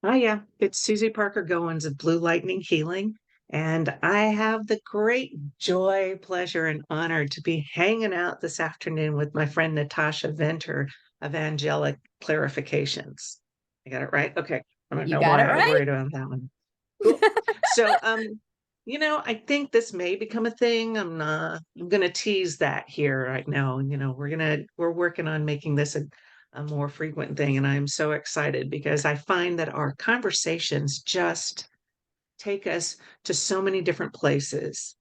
Oh, yeah. It's Susie Parker Goins of Blue Lightning Healing. And I have the great joy, pleasure, and honor to be hanging out this afternoon with my friend Natasha Venter of Angelic Clarifications. I got it right? Okay. I don't You know got it why I right. worried about that one. Cool. So, I think this may become a thing. I'm gonna tease that here right now. We're working on making this a more frequent thing. And I'm so excited because I find that our conversations just take us to so many different places.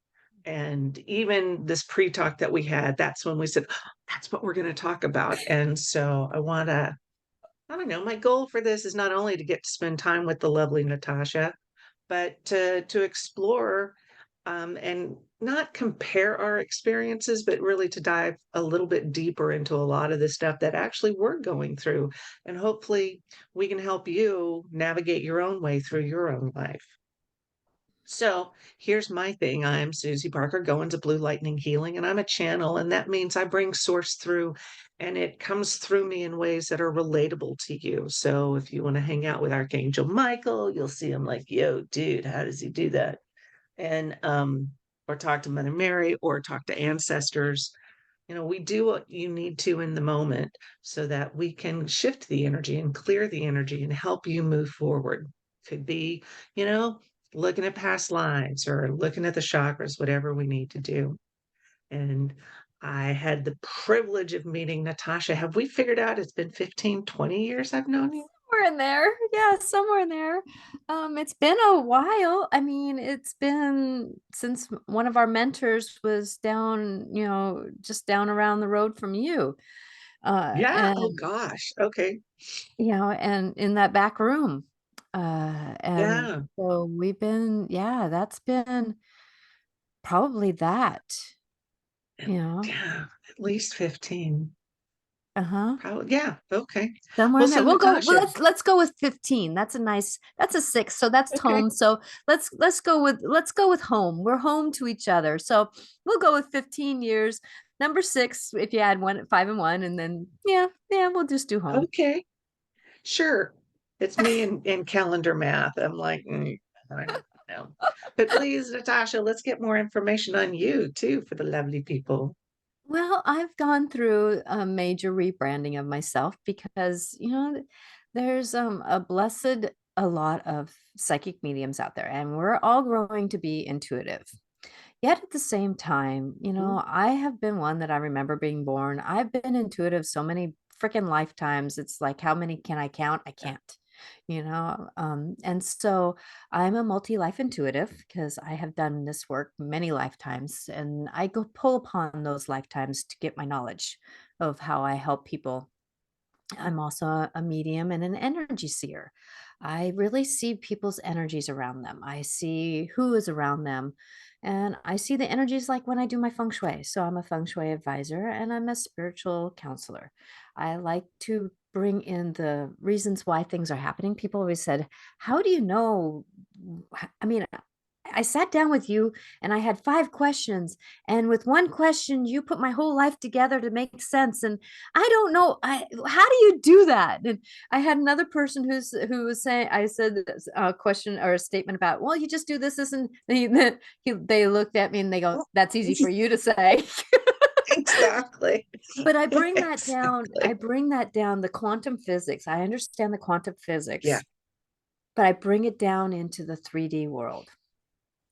And even this pre-talk that we had, that's when we said, "Oh, that's what we're going to talk about." And so I don't know, my goal for this is not only to get to spend time with the lovely Natasha, but to explore and not compare our experiences, but really to dive a little bit deeper into a lot of the stuff that actually we're going through. And hopefully we can help you navigate your own way through your own life. So here's my thing. I'm Susie Parker, going to Blue Lightning Healing, and I'm a channel, and that means I bring source through, and it comes through me in ways that are relatable to you. So if you want to hang out with Archangel Michael, you'll see him like, yo, dude, how does he do that? And or talk to Mother Mary or talk to ancestors. We do what you need to in the moment so that we can shift the energy and clear the energy and help you move forward. Could be, you know, looking at past lives or looking at the chakras, whatever we need to do. And I had the privilege of meeting Natasha. Have we figured out it's been 15, 20 years I've known you? Somewhere in there. Yeah, somewhere in there. It's been a while. I mean, it's been since one of our mentors was down, just down around the road from you. Yeah. Oh And gosh. Okay. and in that back room. And Yeah. so we've been, yeah, that's been probably that, you know. Yeah. At least 15. Uh-huh. Probably. Yeah. Okay. Somewhere Well, in there. so We'll go. Well, Natasha, let's go with 15. That's a six. So that's okay. home. So let's go with home. We're home to each other. So we'll go with 15 years. Number six, if you add one, five and one, and then yeah, we'll just do home. Okay. Sure. It's me in calendar math. I'm like, I don't know. But please, Natasha, let's get more information on you too for the lovely people. Well, I've gone through a major rebranding of myself because, there's a lot of psychic mediums out there, and we're all growing to be intuitive. Yet at the same time, Mhm. I have been one that I remember being born. I've been intuitive so many freaking lifetimes. It's like, how many can I count? I can't, and so I'm a multi-life intuitive because I have done this work many lifetimes, and I go pull upon those lifetimes to get my knowledge of how I help people. I'm also a medium and an energy seer. I really see people's energies around them. I see who is around them. And I see the energies like when I do my feng shui. So I'm a feng shui advisor and I'm a spiritual counselor. I like to bring in the reasons why things are happening. People always said, how do you know? I mean, I sat down with you and I had five questions. And with one question, you put my whole life together to make sense. And I don't know, how do you do that? And I had another person who was saying, I said a question or a statement about, well, you just do this, and they looked at me and they go, that's easy for you to say. Exactly. But I bring that down. I Exactly. bring that down, the quantum physics. I understand the quantum Yeah. physics, but I bring it down into the 3D world.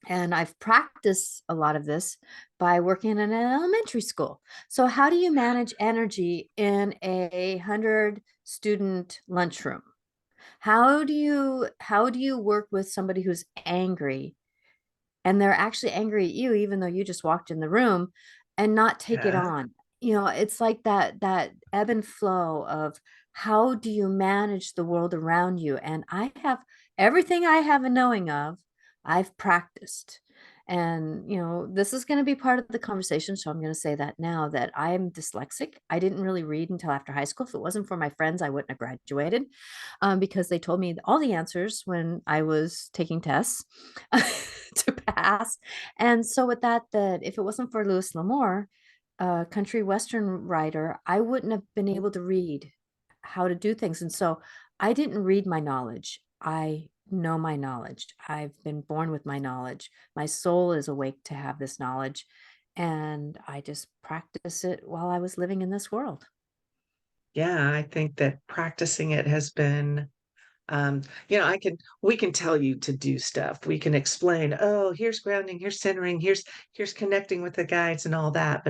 And I've practiced a lot of this by working in an elementary school. So, how do you manage energy in a 100 student lunchroom? How do you work with somebody who's angry and they're actually angry at you, even though you just walked in the room, and not take it Yeah. on? It's like that ebb and flow of how do you manage the world around you? And I have everything I have a knowing of, I've practiced. And this is going to be part of the conversation, so I'm going to say that now, that I'm dyslexic. I didn't really read until after high school. If it wasn't for my friends, I wouldn't have graduated, because they told me all the answers when I was taking tests to pass. And so with that if it wasn't for Louis L'Amour, a country western writer, I wouldn't have been able to read how to do things. And so I didn't read my knowledge. I know my knowledge. I've been born with my knowledge. My soul is awake to have this knowledge. And I just practice it while I was living in this world. Yeah, I think that practicing it has been, we can tell you to do stuff. We can explain, oh, here's grounding, here's centering, here's connecting with the guides and all that.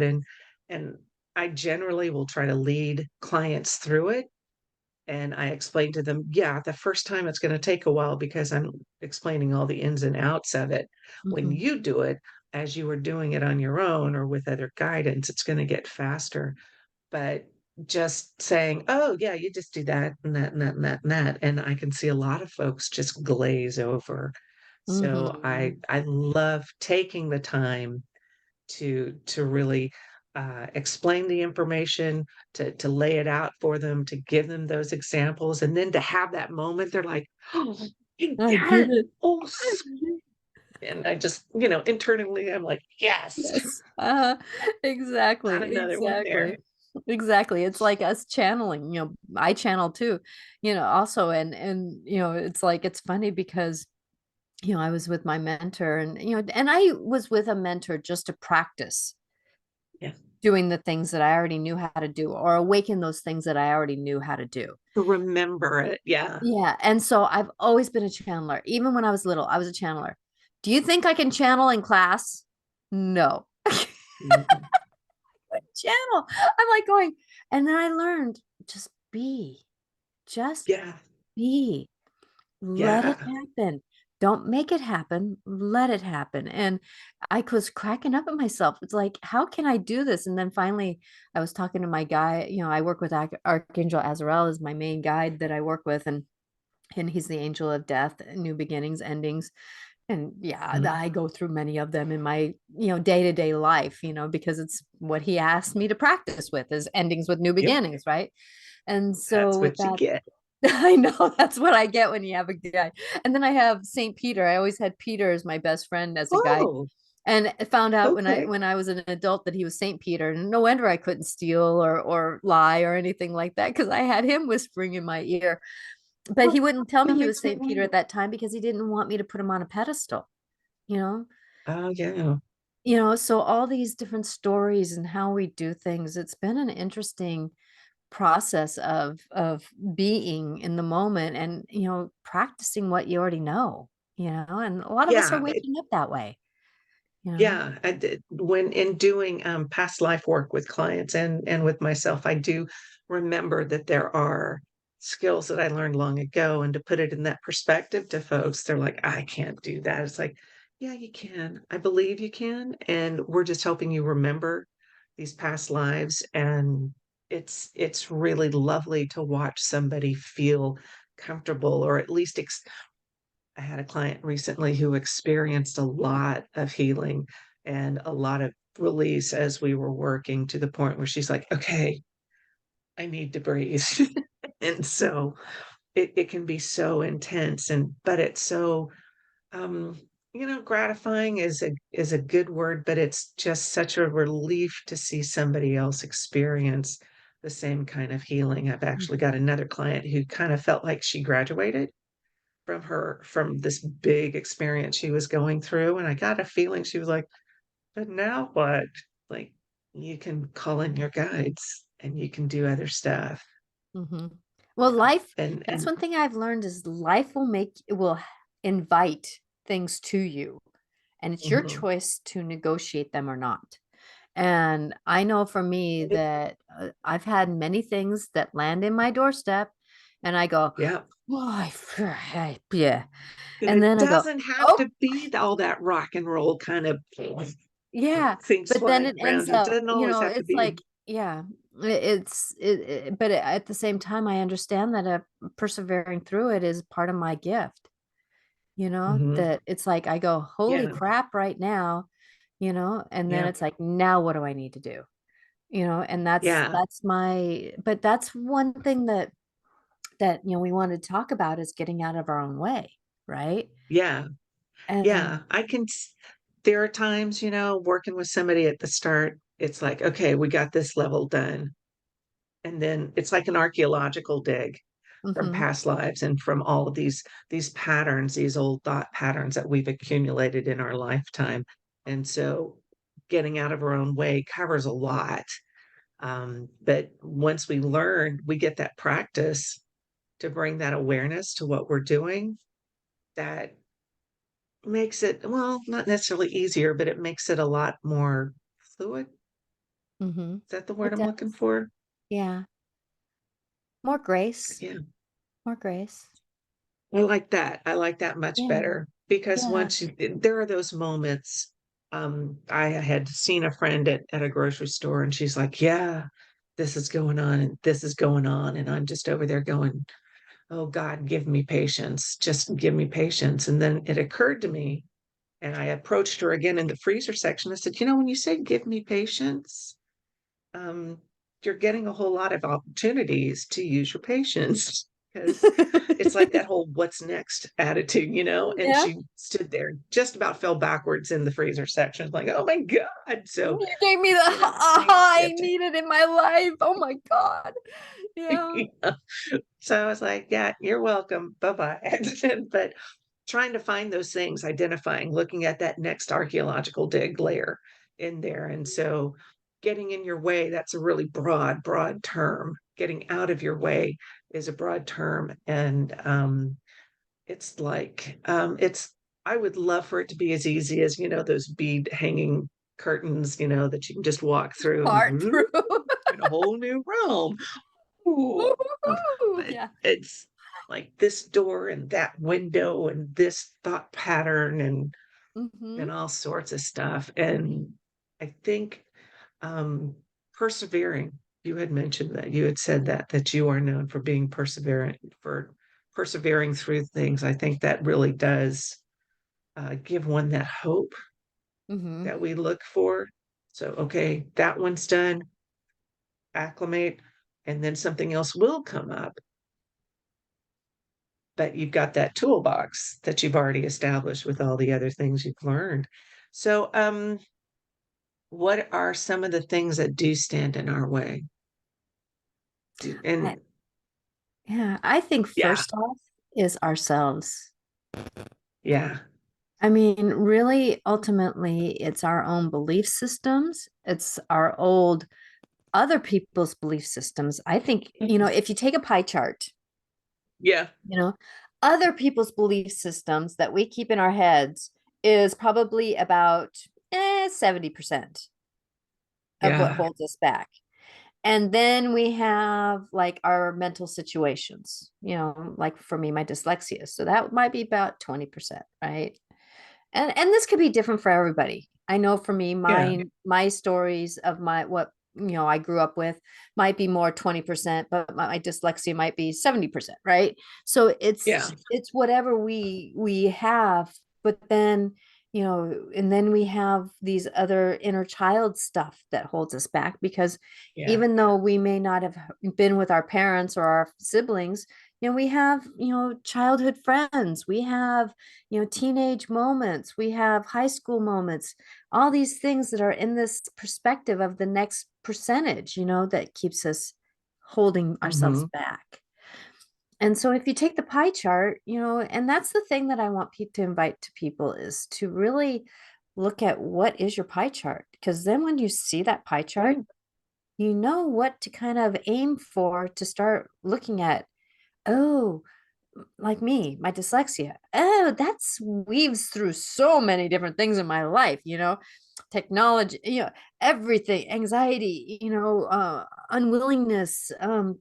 And I generally will try to lead clients through it. And I explain to them, yeah, the first time it's going to take a while because I'm explaining all the ins and outs of it. When Mhm. you do it, as you were doing it on your own or with other guidance, it's going to get faster. But just saying, oh, yeah, you just do that and that and that and that and that. And I can see a lot of folks just glaze over. So I Mhm. I love taking the time to really explain the information, to lay it out for them, to give them those examples, and then to have that moment, they're like, "Oh, you I get get it! it. Oh, I get it. and I just, internally, I'm like, yes, Yes. Exactly, got another one there. exactly. Exactly. It's like us channeling, I channel too, also and it's like it's funny because I was with my mentor and and I was with a mentor just to practice Yeah, doing the things that I already knew how to do or awaken those things that I already knew how to do. to remember it. Yeah. Yeah, and so I've always been a channeler. Even when I was little, I was a channeler. Do you think I can channel in class? No. Mhm. Channel. I'm like going, and then I learned just be, just Yeah. be. Let it Yeah. happen. Don't make it happen. Let it happen. And I was cracking up at myself. It's like, how can I do this? And then finally, I was talking to my guy. I work with Archangel Azrael is my main guide that I work with, and he's the angel of death, new beginnings, endings. And yeah, Mhm. I go through many of them in my, day-to-day life, because it's what he asked me to practice with is endings with new Yep. beginnings, right? And so That's with what you that, get. I know that's what I get when you have a guy. And then I have Saint Peter. I always had Peter as my best friend as a guide. Oh, And I found out when I okay. when I was an adult that he was Saint Peter. And no wonder I couldn't steal or lie or anything like that because I had him whispering in my ear. But he Oh, wouldn't tell me that he makes was me Saint Peter wonder. at that time because he didn't want me to put him on a pedestal, you know? Oh, yeah. So all these different stories and how we do things, it's been an interesting process of being in the moment and practicing what you already know, and a lot of us are Yeah. waking up that way, you know. Yeah, I did when in doing past life work with clients and with myself, I do remember that there are skills that I learned long ago, and to put it in that perspective to folks, they're like, I can't do that. It's like, yeah, you can. I believe you can, and we're just helping you remember these past lives, and it's really lovely to watch somebody feel comfortable or at least I had a client recently who experienced a lot of healing and a lot of release as we were working to the point where she's like, okay, I need to breathe. And so it can be so intense but it's so um gratifying is a good word, but it's just such a relief to see somebody else experience the same kind of healing. I've actually got another client who kind of felt like she graduated from this big experience she was going through, and I got a feeling she was like, "But now what?" Like, you can call in your guides, and you can do other stuff. Hmm. Well, Yeah, life, that's and one thing I've learned is life will invite things to you, and it's your mhm. choice to negotiate them or not. And I know for me that I've had many things that land in my doorstep, and I go, Yeah, "Oh, yeah." and And it then I go, doesn't have "Oh, to be all that rock and roll kind of yeah." things But then flying it ends around. It up, doesn't always have to it's be. like, yeah, but at the same time, I understand that persevering through it is part of my gift, Mhm. that it's like I go, "Holy Yeah, crap," right now, and then yeah, it's like, "Now what do I need to do?" And yeah, but that's one thing that we want to talk about is getting out of our own way, right? yeah, And yeah. There are times, working with somebody at the start, it's like, okay, we got this level done. And then it's like an archaeological dig. from Mm-hmm. past lives and from all of these patterns, these old thought patterns that we've accumulated in our lifetime. And so getting out of our own way covers a lot. But once we learn, we get that practice to bring that awareness to what we're doing, that makes it, well, not necessarily easier, but it makes it a lot more fluid. Is Mm-hmm. that the word It I'm looking does. for? Yeah. More grace. Yeah. More grace. I like that. I like that much Yeah. better because Yeah. once you, there are those moments. I had seen a friend at a grocery store and she's like, yeah, this is going on and this is going on. And I'm just over there going, oh God, give me patience. Just give me patience. And then it occurred to me, and I approached her again in the freezer section. I said, when you say give me patience, um, you're getting a whole lot of opportunities to use your patience because it's like that whole what's next attitude. And Yeah. she stood there, just about fell backwards in the freezer section, like, oh my God. So, You gave me the I aha I get to, needed in my life. Oh my God. Yeah. yeah. So I was like, yeah, you're welcome. Bye bye. But trying to find those things, identifying, looking at that next archaeological dig layer in there. And so getting in your way, that's a really broad term. Getting out of your way is a broad term. And it's like, I would love for it to be as easy as, those bead hanging curtains, that you can just walk through and Part whoop, through. in a whole new realm. Ooh. Woo-hoo-hoo. But Yeah. it's like this door and that window and this thought pattern Mm-hmm. and all sorts of stuff. And I think persevering, you had mentioned that, you had said Yeah. that you are known for being perseverant, for persevering through things. I think that really does give one that hope Mm-hmm. that we look for. So, okay, that one's done, acclimate, and then something else will come up, but you've got that toolbox that you've already established with all the other things you've learned. So, what are some of the things that do stand in our way? I, And yeah. I think yeah, first off is ourselves. yeah, I mean, really, ultimately, it's our own belief systems. It's our old other people's belief systems. I think, if you take a pie chart, yeah, you know, other people's belief systems that we keep in our heads is probably about 70% of what yeah, holds us back. And then we have like our mental situations, like for me, my dyslexia. So that might be about 20%, right? And this could be different for everybody. I know for me, yeah, my stories of my what I grew up with might be more 20%, but my dyslexia might be 70%, right? So yeah, it's whatever we have, but then and then we have these other inner child stuff that holds us back because yeah, even though we may not have been with our parents or our siblings, we have childhood friends, we have teenage moments, we have high school moments, all these things that are in this perspective of the next percentage, that keeps us holding ourselves hmm, back. And so if you take the pie chart, and that's the thing that I want people to invite to people is to really look at what is your pie chart. Because then when you see that pie chart, yeah, you know what to kind of aim for to start looking at. Oh, like me, my dyslexia. Oh, that's weaves through so many different things in my life, technology, everything, anxiety, unwillingness,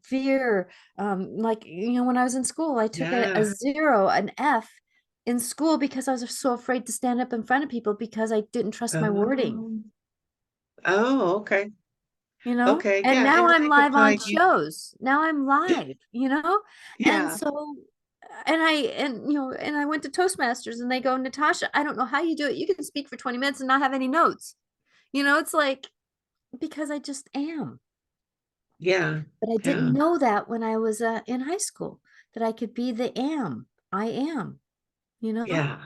fear. Like, when I was in school, I took a yeah. 0, an F in school because I was so afraid to stand up in front of people because I didn't trust my wording, Oh, oh, okay, and yeah. now And I'm I could live on probably, shows. Now I'm live. And yeah, so and I went to Toastmasters and they go, Natasha, I don't know how you do it. You can speak for 20 minutes and not have any notes. It's like because I just am. yeah, But I yeah, didn't know that when I was in high school that I could be the am. I am, you know? yeah,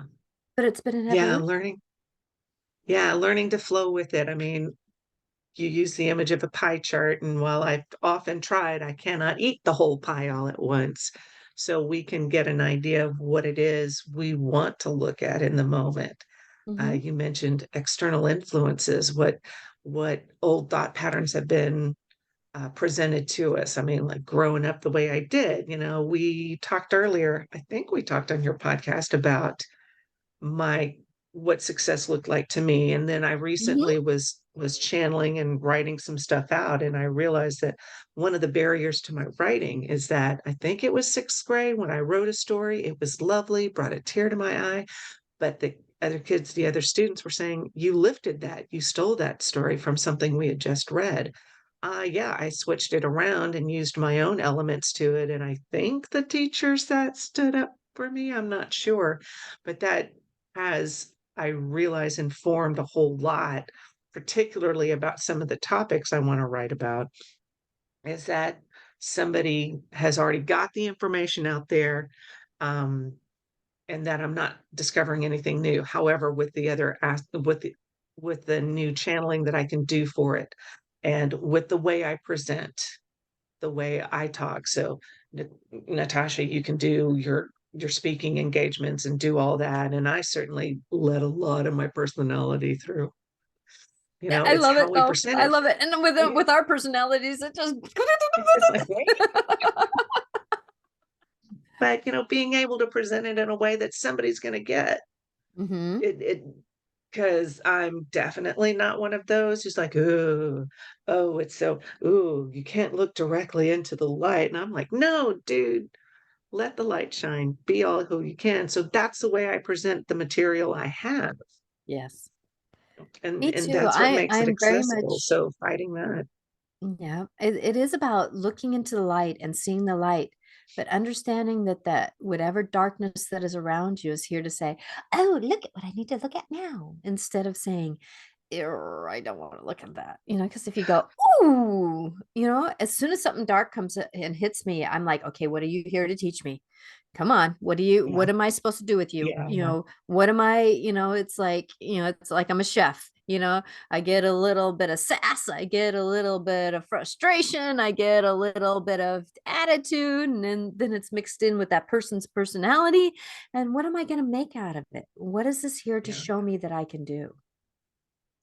But it's been an yeah. evolution. Learning, yeah, learning to flow with it. I mean, you use the image of a pie chart, and while I've often tried, I cannot eat the whole pie all at once. So we can get an idea of what it is we want to look at in the moment. Hmm. You mentioned external influences, what old thought patterns have been presented to us. I mean, like growing up the way I did, we talked earlier, I think we talked on your podcast about my what success looked like to me. And then I Hmm. recently was channeling and writing some stuff out. And I realized that one of the barriers to my writing is that I think it was sixth grade when I wrote a story. It was lovely, brought a tear to my eye, but the other students were saying, "You lifted that. You stole that story from something we had just read." Yeah, I switched it around and used my own elements to it. And I think the teachers that stood up for me, I'm not sure, but that has, I realize, informed a whole lot, particularly about some of the topics I want to write about, is that somebody has already got the information out there. Um, and that I'm not discovering anything new. However, with the new channeling that I can do for it, and with the way I present, the way I talk. So, Natasha, you can do your speaking engagements and do all that, and I certainly let a lot of my personality through. I It's love how it we though. present I it. love it. And with our personalities, it just But being able to present it in a way that somebody's going to get Hmm. it, because I'm definitely not one of those who's like, oh, it's so, ooh, you can't look directly into the light. And I'm like, no, dude, let the light shine, be all who you can. So that's the way I present the material I have. Yes. And Me and too. that's what makes it I'm very accessible. much, So fighting that. yeah, it is about looking into the light and seeing the light, but understanding that whatever darkness that is around you is here to say, "Oh, look at what I need to look at now," instead of saying, I don't want to look at that, because if you go, "Ooh," as soon as something dark comes and hits me, I'm like, "Okay, what are you here to teach me? Come on, Yeah. what am I supposed to do with you? Yeah. What am I, it's like I'm a chef, I get a little bit of sass, I get a little bit of frustration, I get a little bit of attitude, and then it's mixed in with that person's personality. And what am I going to make out of it? What is this here to Yeah. show me that I can do?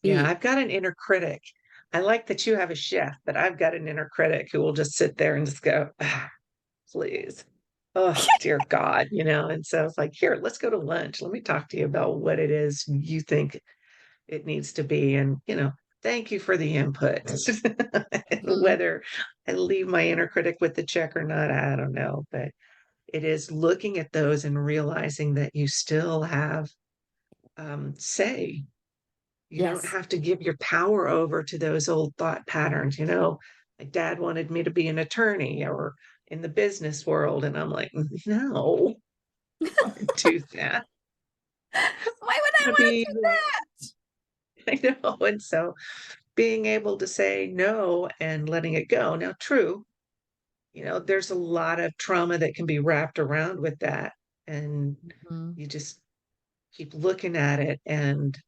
Yeah. Be. I've got an inner critic. I like that you have a chef, but I've got an inner critic who will just sit there and just go, please. Oh, dear God, and so it's like, here, let's go to lunch. Let me talk to you about what it is you think it needs to be. And, thank you for the input. Mhm. Whether I leave my inner critic with the check or not, I don't know. But it is looking at those and realizing that you still have say. You don't Yes. have to give your power over to those old thought patterns. My dad wanted me to be an attorney or in the business world. And I'm like, no, I do that. Why would To I want to be, do that? I know. And so being able to say no and letting it go. Now, true, there's a lot of trauma that can be wrapped around with that. And Mhm. you just keep looking at it and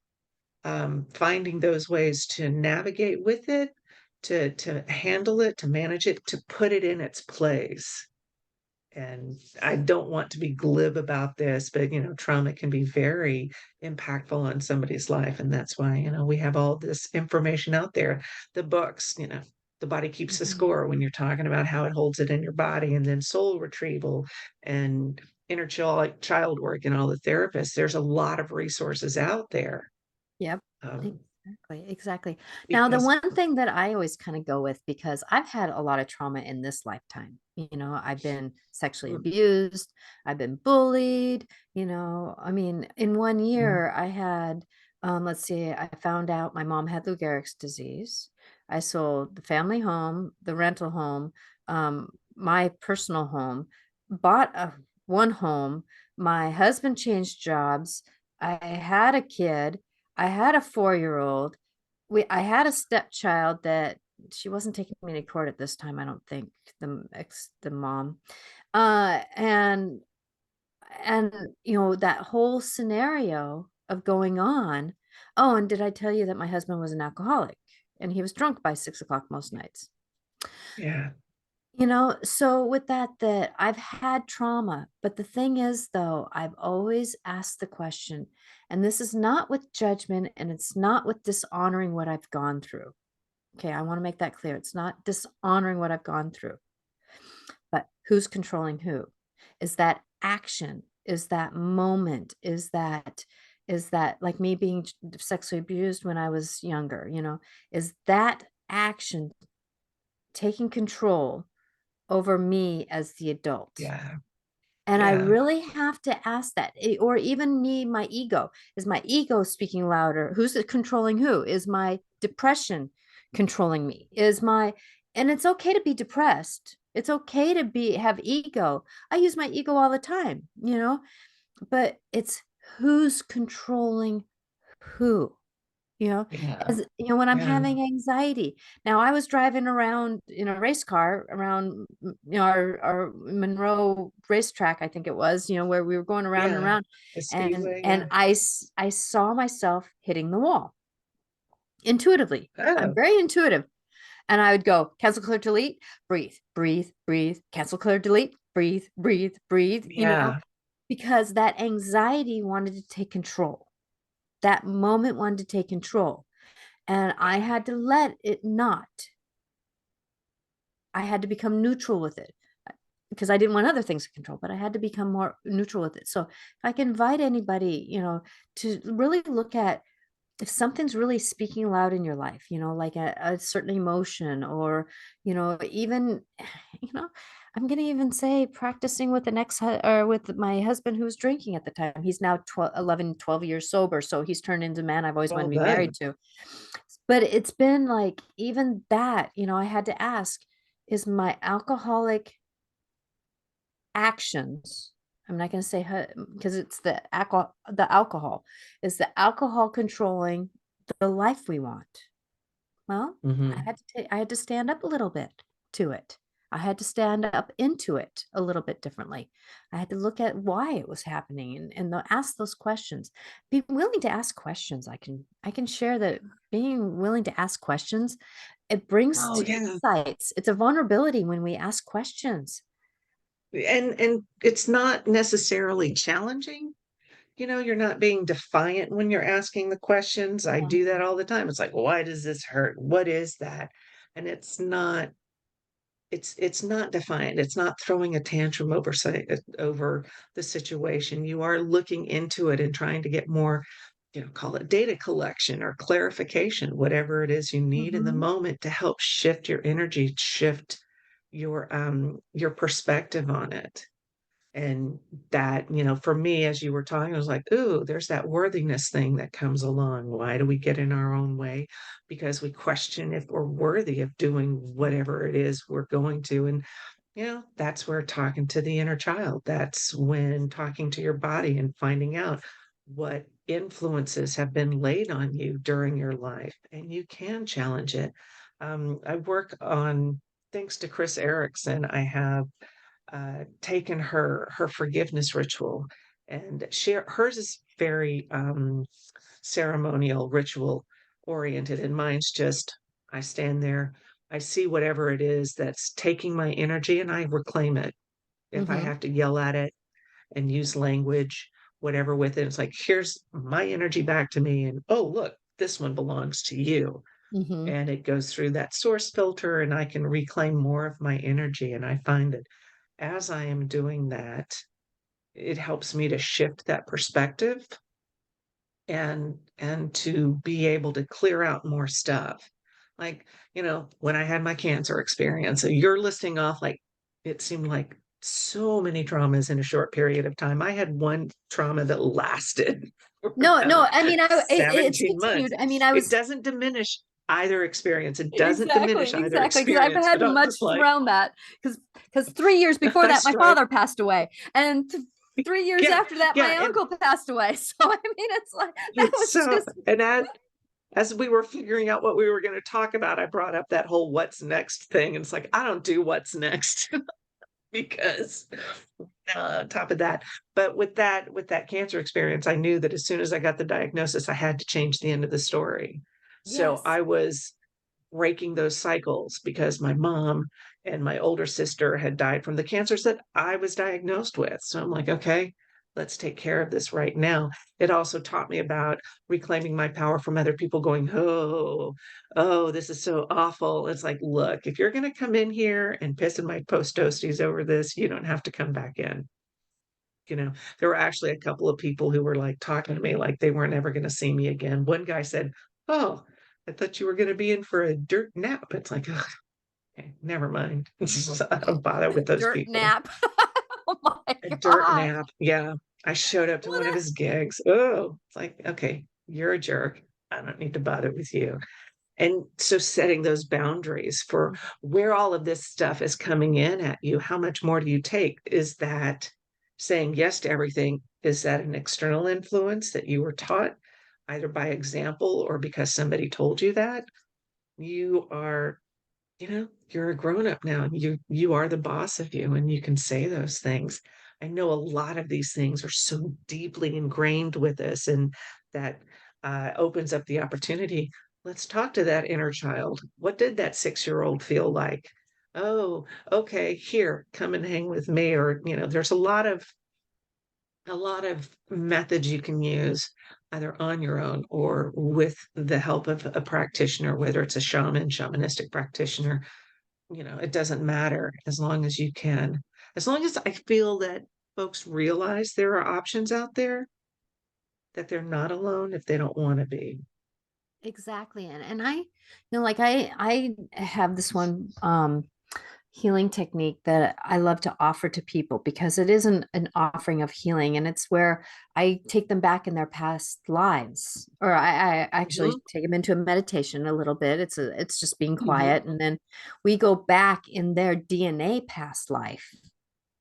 finding those ways to navigate with it, to handle it, to manage it, to put it in its place. And I don't want to be glib about this, but trauma can be very impactful on somebody's life. And that's why, we have all this information out there. The books, the body keeps the Mhm. score when you're talking about how it holds it in your body, and then soul retrieval and inner child work and all the therapists. There's a lot of resources out there. Yep. Um, Exactly. Exactly. Now, the because one thing that I always kind of go with, because I've had a lot of trauma in this lifetime, I've been sexually mm, abused, I've been bullied, I mean, in one mm, year I had, let's see, I found out my mom had Lou Gehrig's disease. I sold the family home, the rental home, my personal home, bought one home. My husband changed jobs. I had a kid. I had a 4-year-old. I had a stepchild that she wasn't taking me to court at this time, I don't think, the mom. And that whole scenario of going on. Oh, and did I tell you that my husband was an alcoholic? and he was drunk by 6 o'clock most nights. Yeah. So with that I've had trauma, but the thing is though, I've always asked the question, and this is not with judgment and it's not with dishonoring what I've gone through. Okay, I want to make that clear. It's not dishonoring what I've gone through, but who's controlling who? Is that action? Is that moment? Is that like me being sexually abused when I was younger, Is that action taking control over me as the adult? Yeah. And I Yeah. really have to ask that. Or even me, my ego. Is my ego speaking louder? Who's it controlling who? Is my depression controlling me? And it's okay to be depressed. It's okay to have ego. I use my ego all the time, but it's who's controlling who? you know Yeah. when I'm Yeah. having anxiety. Now I was driving around in a race car around our Monroe racetrack, I think it was, where we were going around and Yeah. around, The and speedway. and Yeah. I saw myself hitting the wall intuitively. I'm Oh, very intuitive, and I would go cancel, clear, delete, breathe, breathe, breathe, cancel, clear, delete, breathe, breathe, breathe, yeah. because that anxiety wanted to take control. That moment wanted to take control. And I had to let it not. I had to become neutral with it because I didn't want other things to control, but I had to become more neutral with it. So if I can invite anybody, to really look at if something's really speaking loud in your life, like a certain emotion, or, even, you know, I'm going to even say practicing with or with my husband who was drinking at the time. He's now 12 years sober. So he's turned into the man I've always wanted Well to be married done. to. But it's been like, even that, I had to ask, is my alcoholic actions, I'm not going to say because it's the alcohol, is the alcohol controlling the life we want? Well, Hmm. I had to stand up a little bit to it. I had to stand up into it a little bit differently. I had to look at why it was happening, and ask those questions. Be willing to ask questions. I can share that being willing to ask questions, it brings Oh, to yeah. insights. It's a vulnerability when we ask questions. And it's not necessarily challenging. You're not being defiant when you're asking the questions. I Yeah. do that all the time. It's like, why does this hurt? What is that? And it's not defiant. It's not throwing a tantrum over the situation. You are looking into it and trying to get more, call it data collection or clarification, whatever it is you need in the Mhm. moment to help shift your energy, shift your perspective on it. And that, for me, as you were talking, I was like, ooh, there's that worthiness thing that comes along. Why do we get in our own way? Because we question if we're worthy of doing whatever it is we're going to. And, that's where talking to the inner child, that's when talking to your body and finding out what influences have been laid on you during your life. And you can challenge it. I work on, thanks to Chris Erickson, I have taken her forgiveness ritual, and hers is very ceremonial, ritual oriented, and mine's just, I stand there, I see whatever it is that's taking my energy, and I reclaim it. If I Mhm. have to yell at it and use language, whatever with it, it's like, here's my energy back to me, and oh, look, this one belongs to you. Mhm. And it goes through that source filter, and I can reclaim more of my energy. And I find that as I am doing that, it helps me to shift that perspective and to be able to clear out more stuff. Like, when I had my cancer experience, so you're listing off, like, it seemed like so many traumas in a short period of time. I had one trauma that lasted for No, no, about I mean, it's 17 months. continued. I mean, I It was doesn't diminish either experience. It doesn't diminish exactly, either exactly, because I've experience, had but I'm just much like, around that. Because 3 years before I that, my strive. father passed away, and 3 years Yeah, after that, yeah. my And uncle passed away. So I mean, it's like that was so, just and as we were figuring out what we were going to talk about, I brought up that whole what's next thing. And it's like, I don't do what's next because on top of that. But with that cancer experience, I knew that as soon as I got the diagnosis, I had to change the end of the story. So yes. I was breaking those cycles because my mom and my older sister had died from the cancers that I was diagnosed with. So I'm like, okay, let's take care of this right now. It also taught me about reclaiming my power from other people going, oh, this is so awful. It's like, look, if you're going to come in here and piss in my post toasties over this, you don't have to come back in. There were actually a couple of people who were like talking to me like they weren't ever going to see me again. One guy said, oh, I thought you were going to be in for a dirt nap. It's like, ugh, okay, never mind. I don't bother with those Dirt people. nap. Oh my A dirt God. nap. Yeah. I showed up to What one of a his gigs. Oh, it's like, okay, you're a jerk. I don't need to bother with you. And so setting those boundaries for where all of this stuff is coming in at you, how much more do you take? Is that saying yes to everything? Is that an external influence that you were taught either by example or because somebody told you that? You are, you're a grown up now. You are the boss of you and you can say those things. I know a lot of these things are so deeply ingrained with us, and that opens up the opportunity. Let's talk to that inner child. What did that 6-year-old feel like? Oh, okay, here, come and hang with me. Or, there's a lot of methods you can use either on your own or with the help of a practitioner, whether it's a shamanistic practitioner. It doesn't matter as long as you can. As long as I feel that folks realize there are options out there, that they're not alone if they don't want to be. exactly. And like I have this one healing technique that I love to offer to people because it isn't an offering of healing, and it's where I take them back in their past lives, or I actually Mhm, take them into a meditation a little bit. It's just being mhm. quiet, and then we go back in their DNA past life,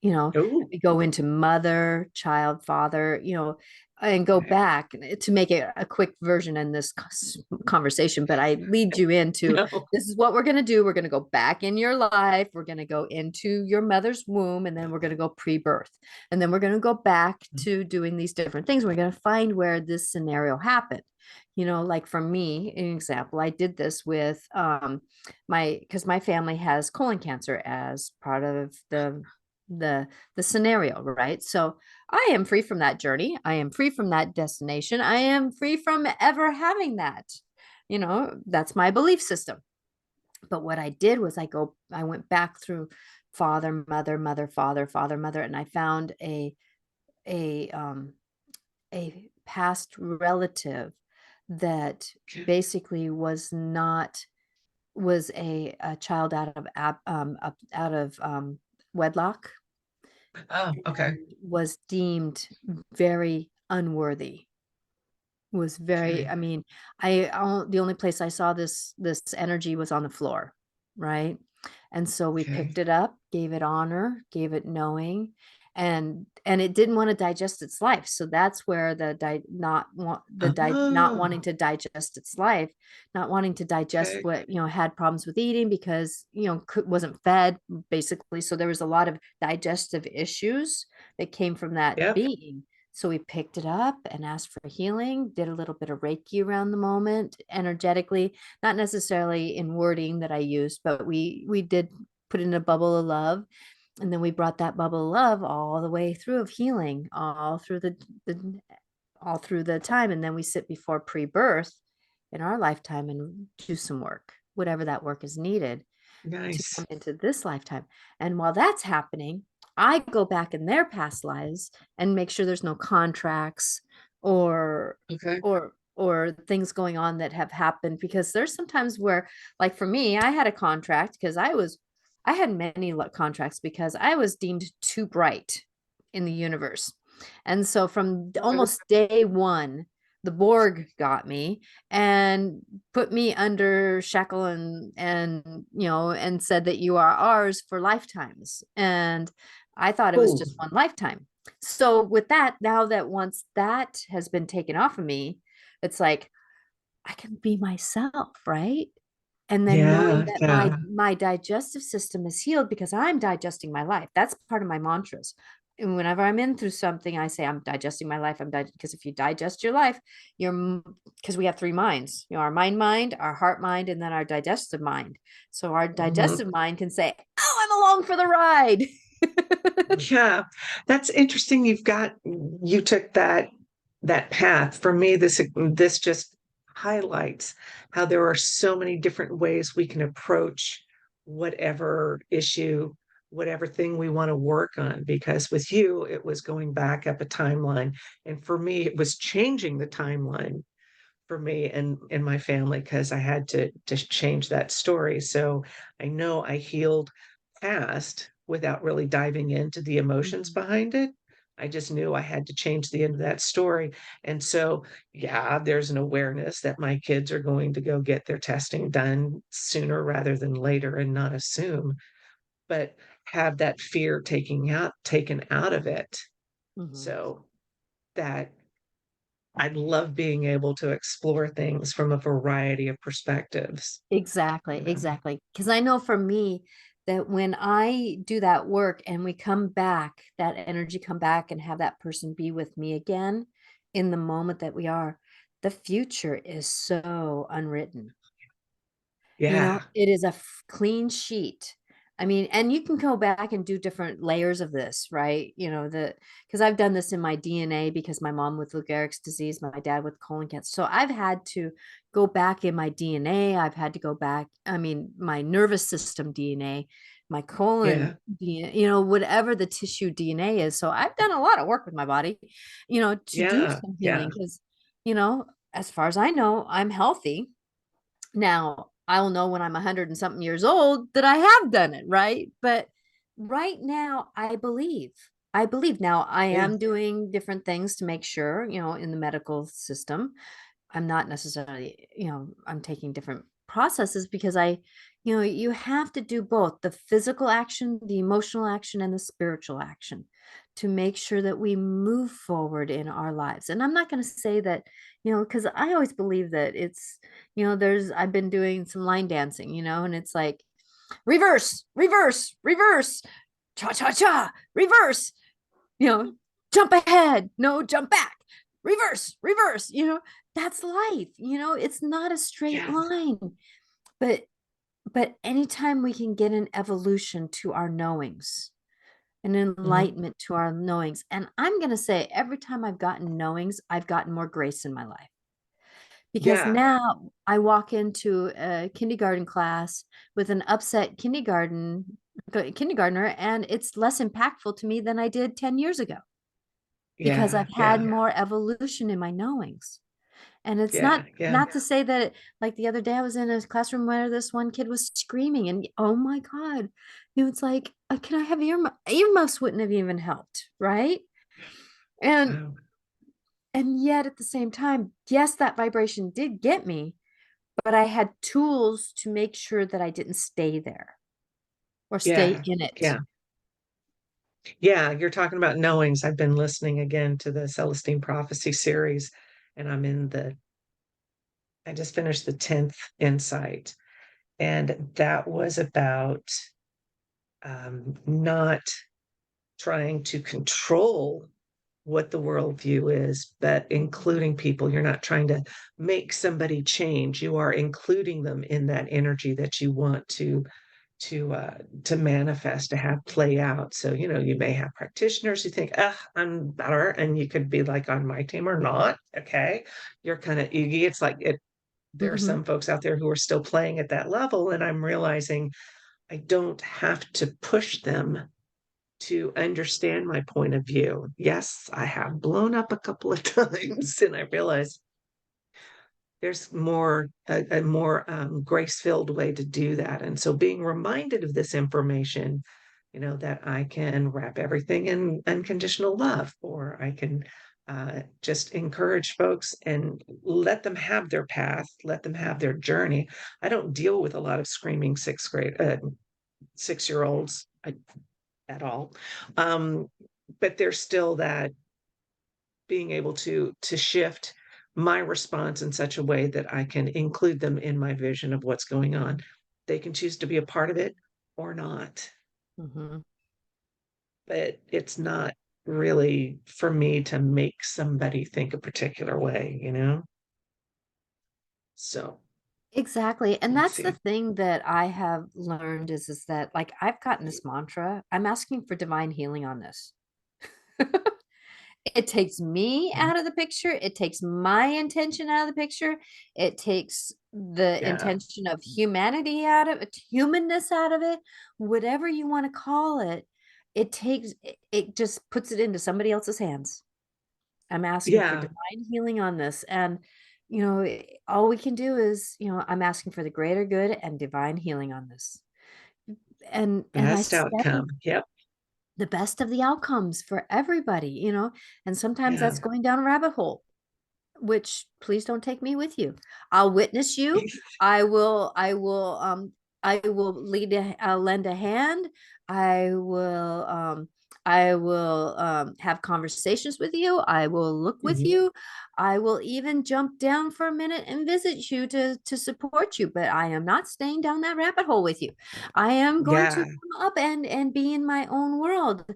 Oh, we go into mother, child, father, and go okay. back to make it a quick version in this conversation. But I lead you into No. this is what we're going to do. We're going to go back in your life. We're going to go into your mother's womb, and then we're going to go pre-birth. And then we're going to go back to doing these different things. We're going to find where this scenario happened. Like for me, an example, I did this with because my family has colon cancer as part of the scenario, right? So I am free from that journey. I am free from that destination. I am free from ever having that. That's my belief system. But what I did was I went back through father, mother, mother, father, father, mother, and I found a a past relative that Okay. basically was a child out of wedlock, Oh, okay. and was deemed very unworthy. Was very, Okay. I mean, the only place I saw this energy was on the floor, right? And so we Okay. picked it up, gave it honor, gave it knowing, and it didn't want to digest its life. So that's where not Oh, wanting to digest its life, not wanting to digest okay. what, had problems with eating because, wasn't fed basically. So there was a lot of digestive issues that came from that Yep. being. So we picked it up and asked for healing, did a little bit of Reiki around the moment, energetically, not necessarily in wording that I used, but we did put in a bubble of love. And then we brought that bubble of love all the way through of healing, the all through the time. And then we sit before pre-birth in our lifetime and do some work, whatever that work is needed to come Nice. into this lifetime. And while that's happening, I go back in their past lives and make sure there's no contracts or Okay. or things going on that have happened, because there's sometimes where, like for me, I had a contract because I had many contracts because I was deemed too bright in the universe. And so from Okay. almost day one, the Borg got me and put me under shackle and said that you are ours for lifetimes. And I thought it was Oh, just one lifetime. So with that, now that once that has been taken off of me, it's like I can be myself, right? And then knowing yeah. that my Yeah. my digestive system is healed because I'm digesting my life. That's part of my mantras. and whenever I'm in through something, I say I'm digesting my life. Because if you digest your life, you're because we have three minds, our mind, our heart mind, and then our digestive mind. So our Mhm. digestive mind can say, "Oh, I'm along for the ride." Yeah, that's interesting. You took that path. For me, this just highlights how there are so many different ways we can approach whatever issue, whatever thing we want to work on. Because with you, it was going back up a timeline, and for me, it was changing the timeline for me and my family because I had to change that story. So I know I healed past without really diving into the emotions Mhm. behind it. I just knew I had to change the end of that story. And so, yeah, there's an awareness that my kids are going to go get their testing done sooner rather than later and not assume, but have that fear taken out of it. Mhm. So that I love being able to explore things from a variety of perspectives, Exactly, you know? exactly. Because I know for me that when I do that work and we come back, that energy come back and have that person be with me again in the moment that we are, the future is so unwritten. Yeah, It is a clean sheet. I mean, and you can go back and do different layers of this, right? Because I've done this in my DNA because my mom with Lou Gehrig's disease, my dad with colon cancer. So I've had to go back in my DNA. I've had to go back, I mean, my nervous system DNA, my colon yeah, DNA, whatever the tissue DNA is. So I've done a lot of work with my body, to do yeah, some yeah, healing because, you know, as far as I know, I'm healthy now. I'll know when I'm 100 and something years old that I have done it, right? But right now, I believe. I believe. Now I yeah, am doing different things to make sure, in the medical system, I'm not necessarily, I'm taking different processes because you have to do both the physical action, the emotional action, and the spiritual action to make sure that we move forward in our lives. And I'm not going to say that, because I always believe that I've been doing some line dancing, and it's like reverse, reverse, reverse, cha cha cha, reverse, you know, jump ahead, no, jump back, reverse, reverse, that's life, it's not a straight yeah, line. But anytime we can get an evolution to our knowings, an mhm, enlightenment to our knowings, and I'm going to say every time I've gotten knowings, I've gotten more grace in my life because yeah, now I walk into a kindergarten class with an upset kindergartner, and it's less impactful to me than I did 10 years ago because yeah, I've yeah, had more evolution in my knowings. And it's yeah, yeah, not to say that, like the other day I was in a classroom where this one kid was screaming and oh my God, it's like, can I have earmuffs wouldn't have even helped, right? And wow, yet at the same time, yes, that vibration did get me, but I had tools to make sure that I didn't stay there or stay yeah, in it. yeah, yeah. You're talking about knowings. I've been listening again to the Celestine Prophecy series, and I just finished the 10th insight, and that was about not trying to control what the worldview is, but including people. You're not trying to make somebody change. You are including them in that energy that you want to manifest, to have play out. So, you may have practitioners who think, I'm better, and you could be like on my team or not. Okay. You're kind of oogie. It's like there are Hmm. some folks out there who are still playing at that level. And I'm realizing I don't have to push them to understand my point of view. Yes, I have blown up a couple of times, and I realize there's a more grace-filled way to do that. And so being reminded of this information, that I can wrap everything in unconditional love, or I can just encourage folks and let them have their path, let them have their journey. I don't deal with a lot of screaming 6-year-olds at all. Um, but there's still that being able to shift my response in such a way that I can include them in my vision of what's going on. They can choose to be a part of it or not, Hmm. but it's not. really for me to make somebody think a particular way, you know? So Exactly. And let's that's the see. thing that I have learned is that like I've gotten this mantra. I'm asking for divine healing on this. It takes me Mhm. out of the picture. It takes my intention out of the picture. It takes the Yeah. intention of humanity out of it, humanness out of it, whatever you want to call it. It just puts it into somebody else's hands. I'm asking for Yeah. divine healing on this. And, all we can do is, I'm asking for the greater good and divine healing on this. And I Best step in outcome. Yep. the best of the outcomes for everybody, and sometimes Yeah. that's going down a rabbit hole, which please don't take me with you. I'll witness you. I will lend a hand. I will have conversations with you. I will look with Mhm. you. I will even jump down for a minute and visit you to support you, but I am not staying down that rabbit hole with you. I am going to Yeah. come up and be in my own world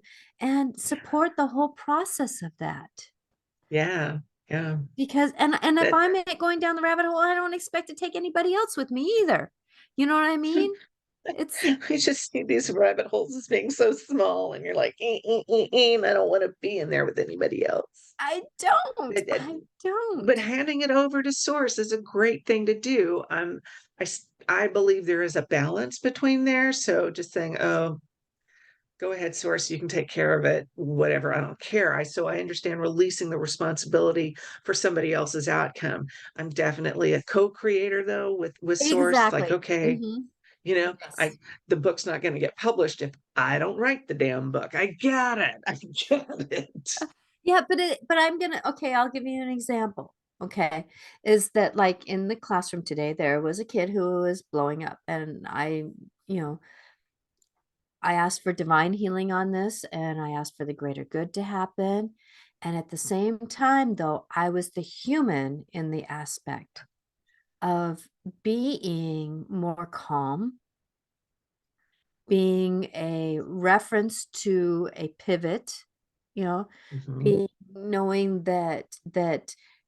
and support the whole process of that. Yeah. Yeah. Because and if That I'm going down the rabbit hole, I don't expect to take anybody else with me either. You know what I mean? It's we just see these rabbit holes as being so small, and you're like, I don't want to be in there with anybody else. I don't. But, I but don't. handing it over to source is a great thing to do. I believe there is a balance between there. So just saying, oh, go ahead, source, you can take care of it, whatever. I don't care. I understand releasing the responsibility for somebody else's outcome. I'm definitely a co-creator though with source. Like, Exactly. okay, Hmm. I Yes. the book's not going to get published if I don't write the damn book. I got it. I get it. Yeah, but I'm gonna okay, I'll give you an example. Okay. Is that like in the classroom today, there was a kid who was blowing up, and you know, I asked for divine healing on this and I asked for the greater good to happen. And at the same time, though, I was the human in the aspect of being more calm, being a reference to a pivot, you know, Mhm. being knowing that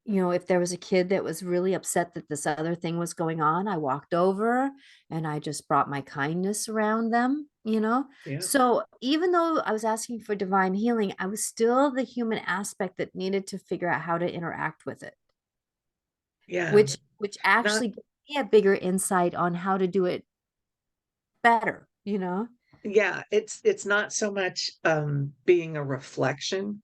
if there was a kid that was really upset that this other thing was going on, I walked over and I just brought my kindness around them. Yeah. So even though I was asking for divine healing, I was still the human aspect that needed to figure out how to interact with it, Yeah. which Not actually gave me a bigger insight on how to do it better. yeah, it's not so much being a reflection.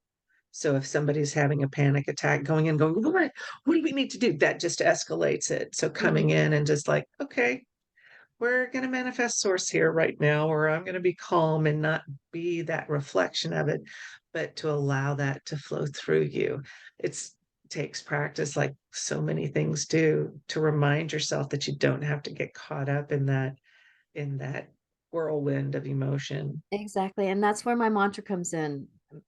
So if somebody's having a panic attack, going in, going, what do we need to do? That just escalates it. So coming Mhm. in and just like, okay, we're going to manifest source here right now, or I'm going to be calm and not be that reflection of it, but to allow that to flow through you. It's takes practice, like so many things do, to remind yourself that you don't have to get caught up in that whirlwind of emotion. Exactly. And that's where my mantra comes in.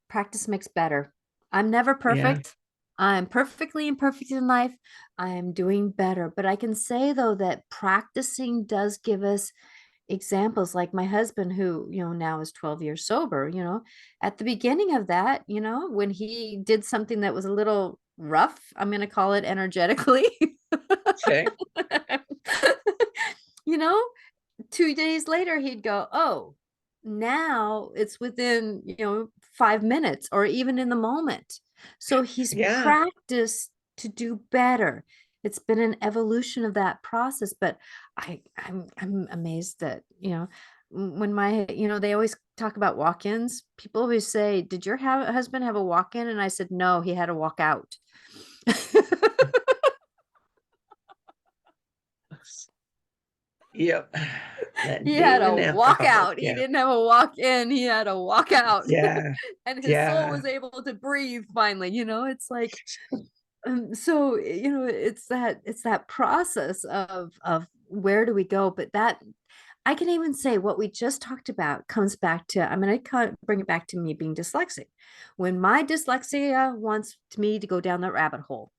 Practice makes better. I'm never Yeah. perfect. I'm perfectly imperfect in life. I am doing better. But I can say, though, that practicing does give us examples like my husband, who, now is 12 years sober. At the beginning of that, when he did something that was a little rough, I'm going to call it energetically. Okay. you know, 2 days later he'd go, oh, now it's within 5 minutes or even in the moment. So he's Yeah. practiced to do better. It's been an evolution of that process. But I'm amazed that when they always talk about walk-ins. People always say, did your husband have a walk-in? And I said, no, he had a walk out. Yep. That He had demon a alcoholic. walkout. He Yeah. didn't have a walk in. He had a walkout. Yeah. And his soul Yeah. was able to breathe finally. It's like, so, it's that process of where do we go? But that I can even say what we just talked about comes back to, I'm going to bring it back to me being dyslexic. When my dyslexia wants me to go down that rabbit hole,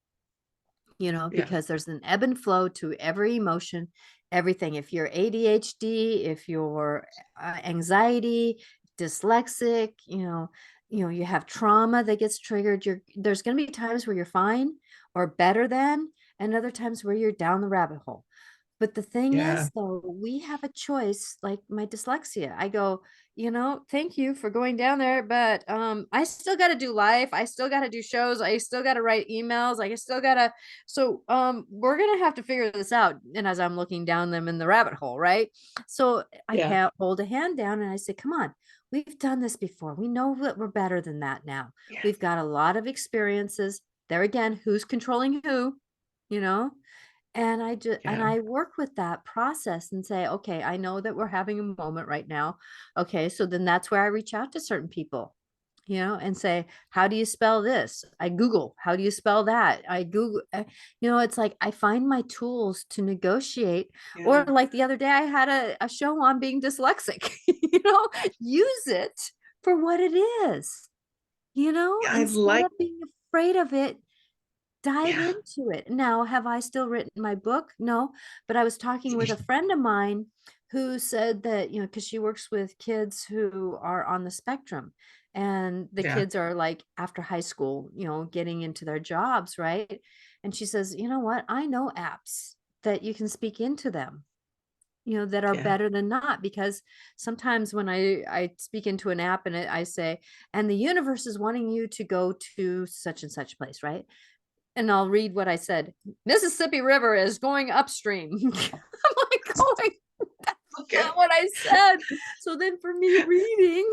Yeah. because there's an ebb and flow to every emotion, everything. If you're ADHD, if you're anxiety, dyslexic, you have trauma that gets triggered. There's going to be times where you're fine or better than, and other times where you're down the rabbit hole. But the thing Yeah. is, though, we have a choice, like my dyslexia. I go, thank you for going down there, but I still got to do life. I still got to do shows. I still got to write emails. I still got to. So we're going to have to figure this out. And as I'm looking down them in the rabbit hole, right? So I Yeah. hold a hand down and I say, come on. We've done this before. We know that we're better than that now. Yeah. We've got a lot of experiences. There again, who's controlling who, you know? And Yeah. I work with that process and say, okay, I know that we're having a moment right now. Okay, so then that's where I reach out to certain people, and say, how do you spell this? I Google, how do you spell that? I Google, it's like I find my tools to negotiate. Or Yeah. like the other day, I had a show on being dyslexic, use it for what it is, Yeah, I instead like, of being afraid of it. Dive yeah. into it. Now, have I still written my book? No, but I was talking with a friend of mine who said that, because she works with kids who are on the spectrum, and the Yeah. kids are like after high school, getting into their jobs, right? And she says, you know what? I know apps that you can speak into them, that are Yeah. better than not, because sometimes when I speak into an app and I say, and the universe is wanting you to go to such and such place, right? And I'll read what I said. Mississippi River is going upstream. I'm like going, Okay. not what I said. So then for me reading,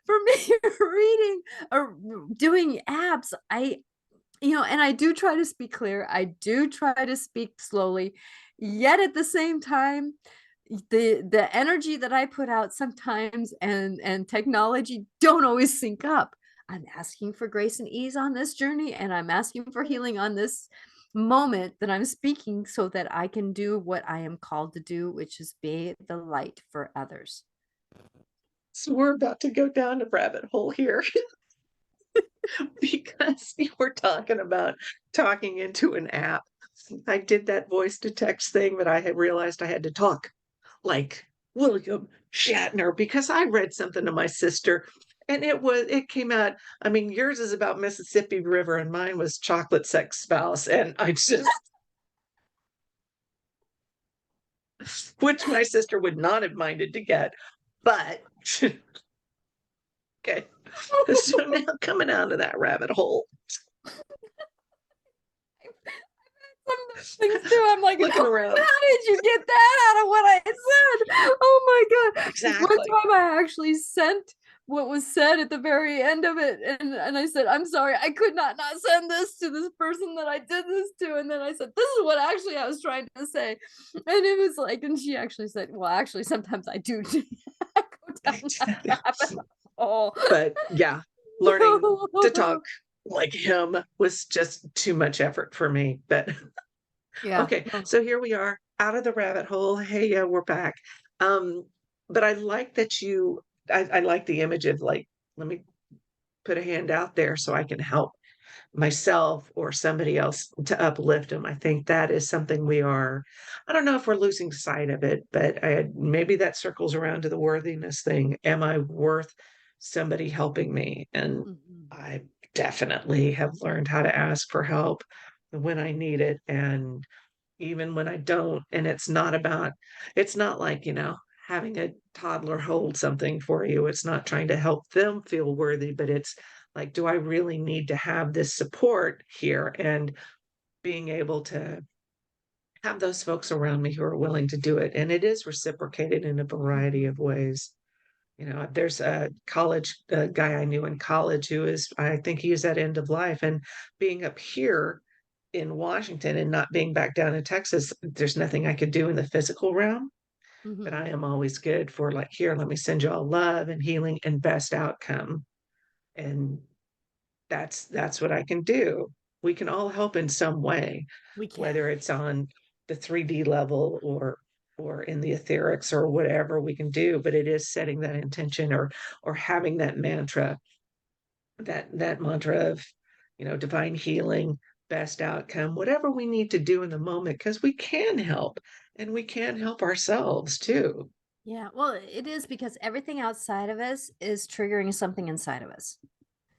for me reading or doing apps, and I do try to speak clear. I do try to speak slowly. Yet at the same time, the energy that I put out sometimes and technology don't always sync up. I'm asking for grace and ease on this journey, and I'm asking for healing on this moment that I'm speaking so that I can do what I am called to do, which is be the light for others. So we're about to go down a rabbit hole here because you were talking about talking into an app. I did that voice to text thing, but I had realized I had to talk like William Shatner because I read something to my sister and it came out. I mean, yours is about Mississippi River and mine was chocolate sex spouse. And I just, which my sister would not have minded to get, but okay. So now coming out of that rabbit hole, Some of those things too. I'm like, looking around. how did you get that out of what I said? Oh my God. One Exactly. time I actually sent what was said at the very end of it. And I said, I'm sorry, I could not send this to this person that I did this to. And then I said, this is what actually I was trying to say. And it was like, and she actually said, well, actually, sometimes I do go down that rabbit hole. But yeah, learning to talk like him was just too much effort for me. But Yeah. okay, No. so here we are out of the rabbit hole. Hey, yeah, we're back. Um, but I like that I like the image of like, let me put a hand out there so I can help myself or somebody else to uplift them. I think that is something I don't know if we're losing sight of it, but maybe that circles around to the worthiness thing. Am I worth somebody helping me? And Mhm. I definitely have learned how to ask for help when I need it. And even when I don't. And it's not like, having a toddler hold something for you. It's not trying to help them feel worthy, but it's like, do I really need to have this support here? And being able to have those folks around me who are willing to do it. And it is reciprocated in a variety Mhm. of ways. There's a college guy I knew in college I think he is at end of life. And being up here in Washington and not being back down in Texas, there's nothing I could do in the physical realm. But Mhm. I am always good for like, here, let me send you all love and healing and best outcome. And that's what I can do. We can all help in some way, We can. whether it's on the 3D level or in the etherics or whatever we can do, but it is setting that intention or having that mantra, that mantra of, divine healing, best outcome, whatever we need to do in the moment, because we can help and we can help ourselves too. Yeah, well, it is because everything outside of us is triggering something inside of us.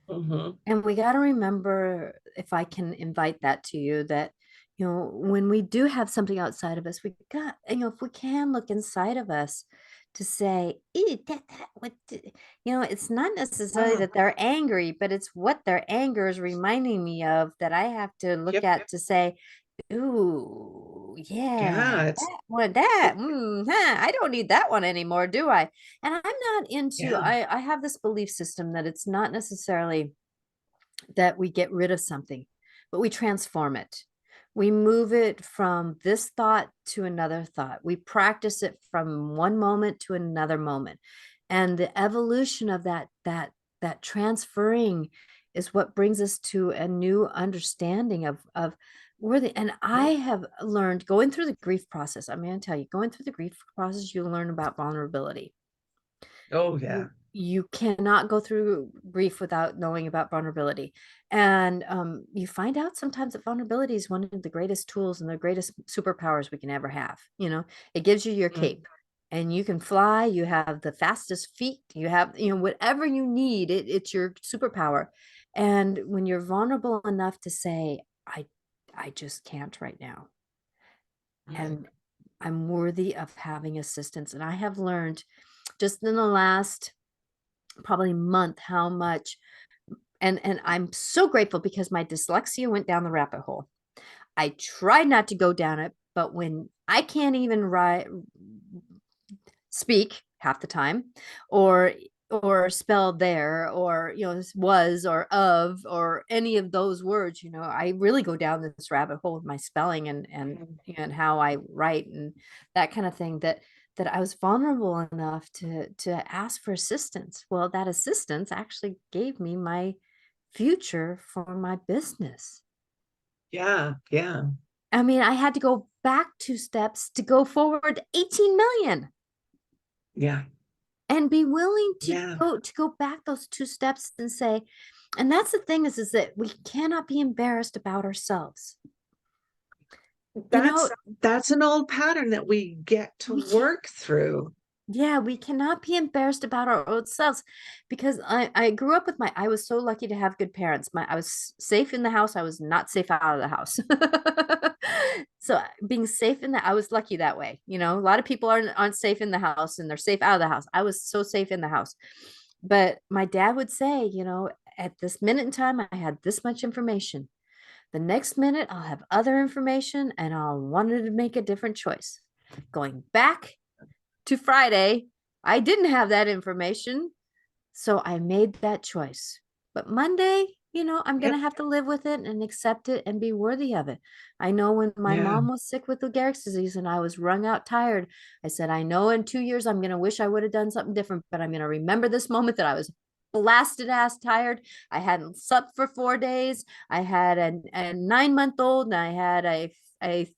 Hmm. And we got to remember, if I can invite that to you, that, when we do have something outside of us, we got, if we can look inside of us to say, "Ew, it's not necessarily Wow. that they're angry, but it's what their anger is reminding me of that I have to look Yep. at to say, ooh, yeah, Yeah. that one, that, It, I don't need that one anymore, do I?" And I'm not into, yeah. I have this belief system that it's not necessarily that we get rid of something, but we transform it. We move it from this thought to another thought. We practice it from one moment to another moment. And the evolution of that transferring is what brings us to a new understanding of where the and I Right. have learned going through the grief process. I'm going to tell you, going through the grief process, you learn about vulnerability. Oh, you yeah. you cannot go through grief without knowing about vulnerability, and you find out sometimes that vulnerability is one of the greatest tools and the greatest superpowers we can ever have. It gives you your Mm. cape, and you can fly. You have the fastest feet. You have, whatever you need. It's your superpower. And when you're vulnerable enough to say, I just can't right now, Right. and I'm worthy of having assistance. And I have learned just in the last probably month how much, and I'm so grateful because my dyslexia went down the rabbit hole. I tried not to go down it, but when I can't even write speak half the time, or spell there, or was or of or any of those words, I really go down this rabbit hole with my spelling Mm. and how I write and that kind of thing, that I was vulnerable enough to ask for assistance. Well, that assistance actually gave me my future for my business. Yeah. Yeah. I mean, I had to go back 2 steps to go forward 18 million, Yeah. and be willing to Yeah. go back those 2 steps and say, and that's the thing is that we cannot be embarrassed about ourselves. you know That's an old pattern that we get to we can work through. Yeah, we cannot be embarrassed about our own selves, because I grew up with I was so lucky to have good parents. I was safe in the house. I was not safe out of the house. So being safe I was lucky that way. A lot of people aren't safe in the house and they're safe out of the house. I was so safe in the house. But my dad would say, at this minute in time, I had this much information. The next minute, I'll have other information and I'll want to make a different choice. Going back to Friday, I didn't have that information. So I made that choice. But Monday, I'm going to Yep. have to live with it and accept it and be worthy of it. I know when my Yeah. mom was sick with Lou Gehrig's disease and I was wrung out tired, I said, I know in 2 years I'm going to wish I would have done something different, but I'm going to remember this moment that I was blasted ass tired. I hadn't slept for 4 days. I had a 9 month old and I had a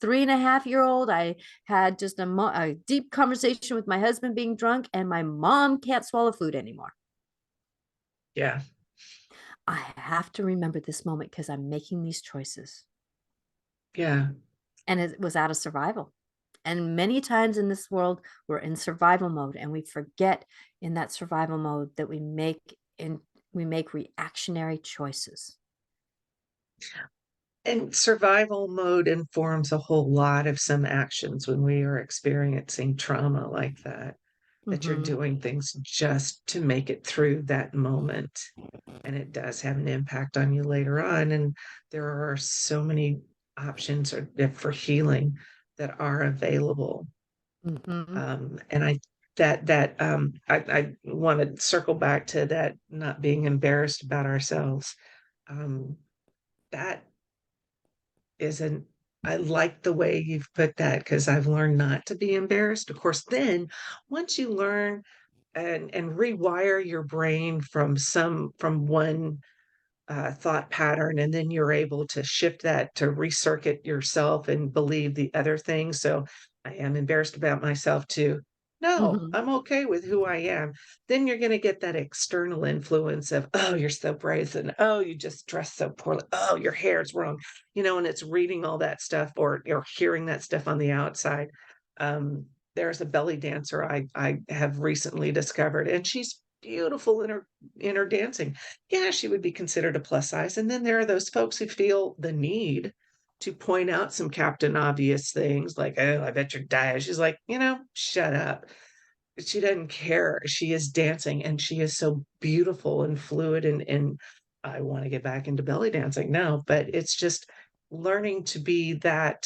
3.5 year old. I had just a deep conversation with my husband being drunk, and my mom can't swallow food anymore. Yeah. I have to remember this moment because I'm making these choices. Yeah. And it was out of survival. And many times in this world, we're in survival mode and we forget in that survival mode that we make reactionary choices. And survival mode informs a whole lot of some actions when we are experiencing trauma like that, that you're Mm-hmm. doing things just to make it through that moment. And it does have an impact on you later on. And there are so many options for healing that are available. Mm-hmm. And I want to circle back to that, not being embarrassed about ourselves. Um, that isn't I like the way you've put that, because I've learned not to be embarrassed. Of course, then once you learn and rewire your brain from one thought pattern, and then you're able to shift that to recircuit yourself and believe the other thing. So I am embarrassed about myself too. No, Mm-hmm. I'm okay with who I am. Then you're going to get that external influence of, oh, you're so brazen. Oh, you just dress so poorly. Oh, your hair's wrong. And it's reading all that stuff, or hearing that stuff on the outside. Um, there's a belly dancer I have recently discovered, and she's beautiful in her dancing. Yeah, she would be considered a plus size. And then there are those folks who feel the need to point out some Captain Obvious things like, oh, I bet you're diet. She's like, shut up. She doesn't care. She is dancing and she is so beautiful and fluid and I want to get back into belly dancing now, but it's just learning to be that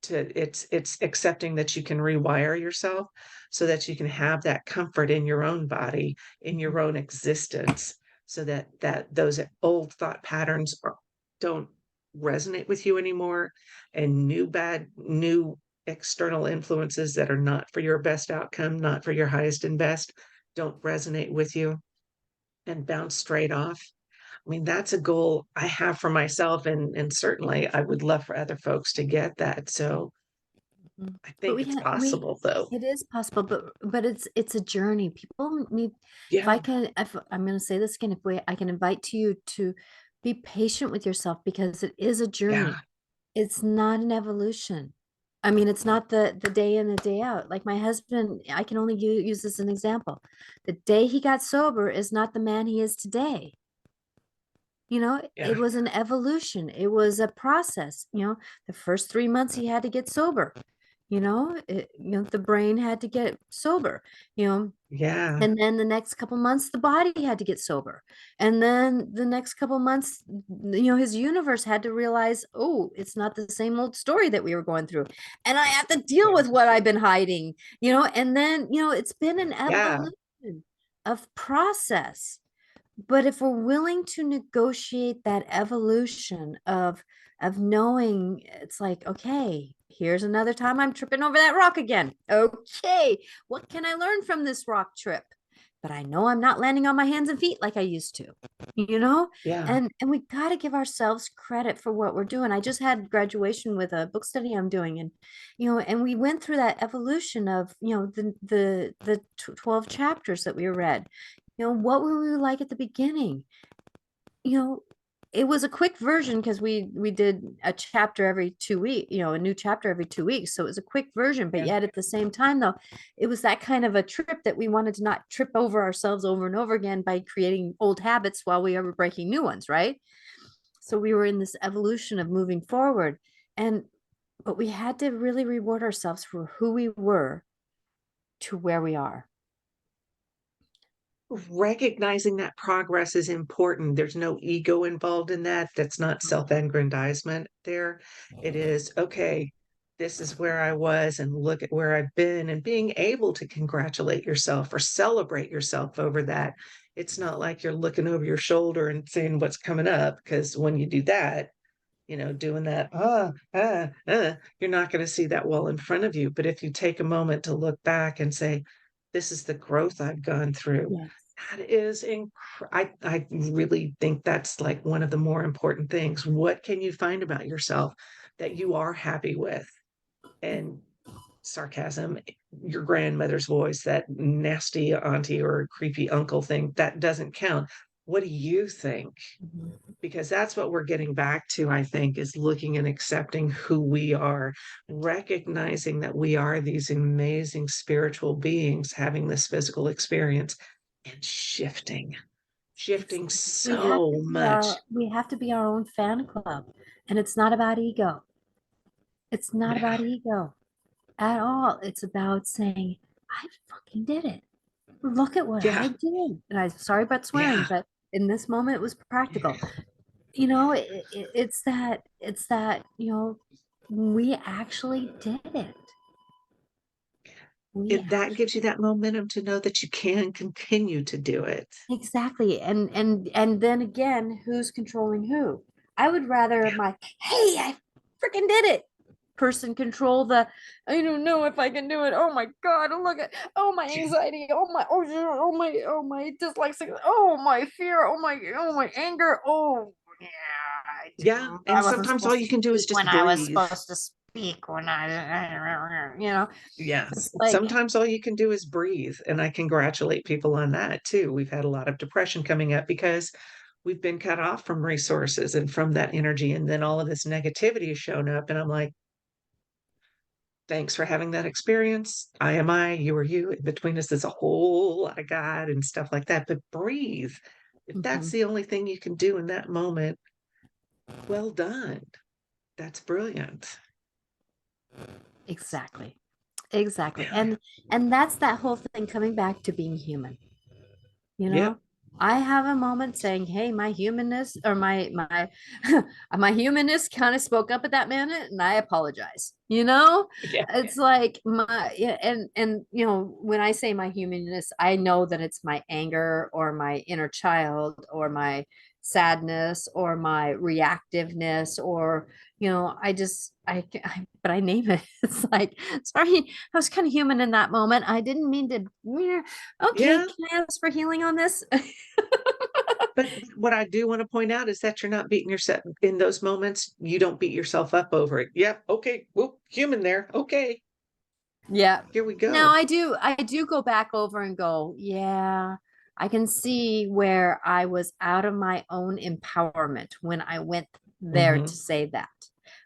to it's accepting that you can rewire yourself so that you can have that comfort in your own body, in your own existence, so that those old thought patterns don't resonate with you anymore, and new external influences that are not for your best outcome, not for your highest and best, don't resonate with you and bounce straight off. I mean, that's a goal I have for myself, and certainly I would love for other folks to get that. So Mhm. I But think it's possible, though. it is possible, but it's a journey. People need, if I Yeah, can, if I'm going to say this again, if we, I can invite to you to be patient with yourself because it is a yeah, journey. It's not an evolution. I mean, it's not the day in the day out. Like my husband, I can only use this as an example. The day he got sober is not the man he is today. yeah, It was an evolution. It was a process. The first 3 months he had to get sober. The brain had to get sober. You know, yeah, and then the next couple months, the body had to get sober. And then the next couple months, his universe had to realize, oh, it's not the same old story that we were going through. And I have to deal yeah, with what I've been hiding, and then, it's been an yeah. evolution of process. But if we're willing to negotiate that evolution of knowing, it's like, okay, here's another time I'm tripping over that rock again. Okay, what can I learn from this rock trip? But I know I'm not landing on my hands and feet like I used to, you know? Yeah. And we got to give ourselves credit for what we're doing. I just had graduation with a book study I'm doing, and and we went through that evolution of, the 12 chapters that we read. What were we like at the beginning? you know it was a quick version because we did a chapter every 2 weeks, a new chapter every 2 weeks, so it was a quick version, but Yeah. yet at the same time, though, it was that kind of a trip that we wanted to not trip over ourselves over and over again by creating old habits while we were breaking new ones, right? So we were in this evolution of moving forward, and but we had to really reward ourselves for who we were to where we are. Recognizing that progress is important. There's no ego involved in that. That's not self-aggrandizement there. It is, okay, this is where I was and look at where I've been, and being able to congratulate yourself or celebrate yourself over that. It's not like you're looking over your shoulder and seeing what's coming up, because when you do that, doing that, you're not going to see that wall in front of you. But if you take a moment to look back and say, this is the growth I've gone through, Yes. that is I really think that's like one of the more important things. What can you find about yourself that you are happy with? And sarcasm, your grandmother's voice, that nasty auntie or creepy uncle thing, that doesn't count. What do you think? Mhm. Because that's what we're getting back to, I think, is looking and accepting who we are, recognizing that we are these amazing spiritual beings having this physical experience, and shifting Exactly. We have so to be much. our own fan club. And it's not about ego. It's not Yeah, about ego at all. It's about saying, I fucking did it. Look at what yeah, I did. And I'm sorry about swearing, yeah, but in this moment it was practical. It's that, we actually did it. We that gives actually you that momentum to know that you can continue to do it. Exactly. And then again, who's controlling who? I would rather Yeah, my, hey, I freaking did it person control the, I don't know if I can do it. Oh my God. Look at, oh, my yeah, anxiety. Oh my, oh my dyslexia. Oh my fear. Oh my anger. Oh yeah, yeah. And I wasn't sometimes all supposed to you can do is speak just when I was breathe. supposed to speak when Yes. it's like, Sometimes all you can do is breathe. And I congratulate people on that too. We've had a lot of depression coming up because we've been cut off from resources and from that energy. And then all of this negativity has shown up. And I'm like, Thanks for having that experience. I am I, you are you. In between us is a whole lot of God and stuff like that. But breathe. If that's Mhm. the only thing you can do in that moment, well done. That's brilliant. Exactly. Exactly. Yeah. And that's that whole thing coming back to being human. You know, Yep. I have a moment saying, "Hey, my humanness or my my humanness kind of spoke up at that minute, and I apologize." You know, Yeah. it's like my yeah, and you know, when I say my humanness, I know that it's my anger or my inner child or my sadness or my reactiveness or you know, but I name it. It's like, sorry, I was kind of human in that moment. I didn't mean to. Okay, Yeah. can I ask for healing on this? But what I do want to point out is that you're not beating yourself in those moments. You don't beat yourself up over it. Yep. Okay. Well, human there. Okay. Yeah. Here we Now go. I do go back over and go, yeah, I can see where I was out of my own empowerment when I went there to Hmm. say that.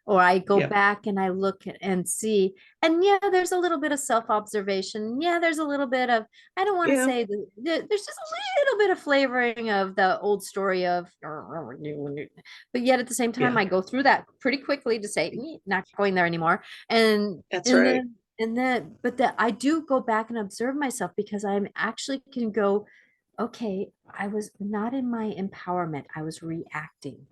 Or I go Yep. back and I look and see, and yeah, there's a little bit of self-observation. Yeah, there's a little bit of, I don't want to Yeah. say there's just a little bit of flavoring of the old story of, but yet at the same time, Yeah. I go through that pretty quickly to say, not going there anymore. And That's and right. then but that I do go back and observe myself because I'm actually can go, okay, I was not in my empowerment. I was reacting.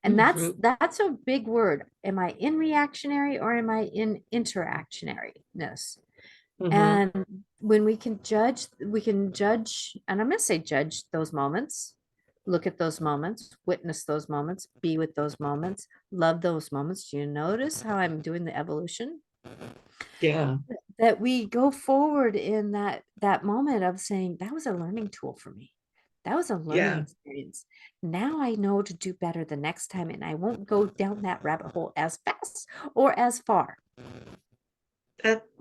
And Hmm. that's a big word. Am I in reactionary or am I in interactionariness? Hmm. And when we can judge, and I'm going to say judge those moments, look at those moments, witness those moments, be with those moments, love those moments. Do you notice how I'm doing the evolution? Yeah. That we go forward in that moment of saying that was a learning tool for me, that was a learning Yeah. experience. Now I know to do better the next time and I won't go down that rabbit hole as fast or as far.